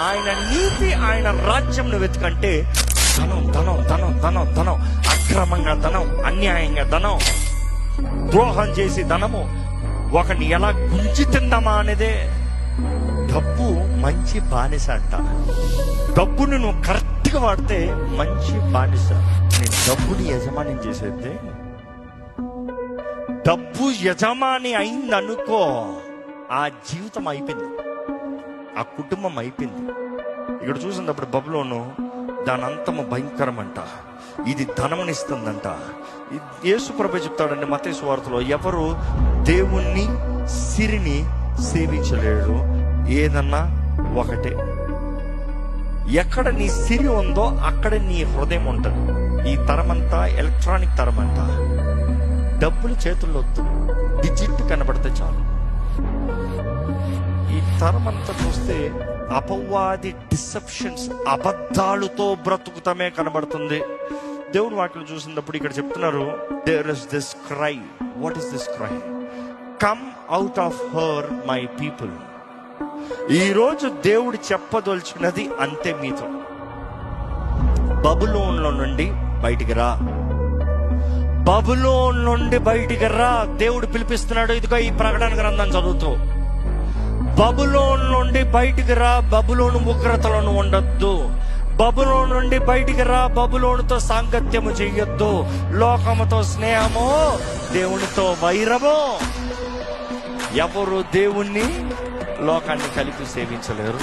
ఆయన నీతి, ఆయన రాజ్యంను వెతుకంటే ధనం ధనం ధనం ధనం ధనం, అక్రమంగా ధనం, అన్యాయంగా ధనం, ద్రోహం చేసి ధనము, ఒకని ఎలా గుంజి తిందామా అనేదే. డబ్బు మంచి బానిస అంట. డబ్బును నువ్వు కరెక్ట్గా వాడితే మంచి బానిస. నేను డబ్బుని యజమాని చేసేది, డబ్బు యజమాని అయిందనుకో, ఆ జీవితం అయిపోయింది, ఆ కుటుంబం అయిపోయింది. ఇక్కడ చూసినప్పుడు బబులోను దాని అంతము భయంకరమంట, ఇది ధనమునిస్తుందంట. యేసు ప్రభు చెప్తాడండి మత్తయి సువార్తలో, ఎవరు దేవుణ్ణి సిరిని సేవించలేడు. ఏదన్నా ఒకటే, ఎక్కడ నీ సిరి ఉందో అక్కడ నీ హృదయం ఉంటుంది. ఈ తరమంతా ఎలక్ట్రానిక్ తరమంట, డబ్బులు చేతుల్లో వద్దు, డిజిట్ కనబడితే చాలు. ఈ తరమంతా చూస్తే అపవాది డిసెప్షన్స్, అబద్ధాలతో బ్రతుకుతమే కనబడుతుంది. దేవుడు వాక్యం చూసినప్పుడు ఇక్కడ చెప్తున్నారు, there is this cry. What is this cry? Come out of her my people. ఈరోజు దేవుడు చెప్పదలుచుకున్నది అంతే మీతో, బబులోన్లో నుండి బయటికి రా, బబులోన్ నుండి బయటికి రా. దేవుడు పిలిపిస్తున్నాడు. ఇదిగో ఈ ప్రకటన గ్రంథం చదువుతూ, బబులోన్ నుండి బయటికి రా, బబులోను ఉగ్రతలను ఉండొద్దు, బబులోను నుండి బయటికి రా, బబులోనుతో సాంగత్యము చెయ్యొద్దు, లోకముతో స్నేహము, దేవునితో వైరము. ఎవరు దేవుణ్ణి లోకాన్ని కలిపి సేవించలేరు.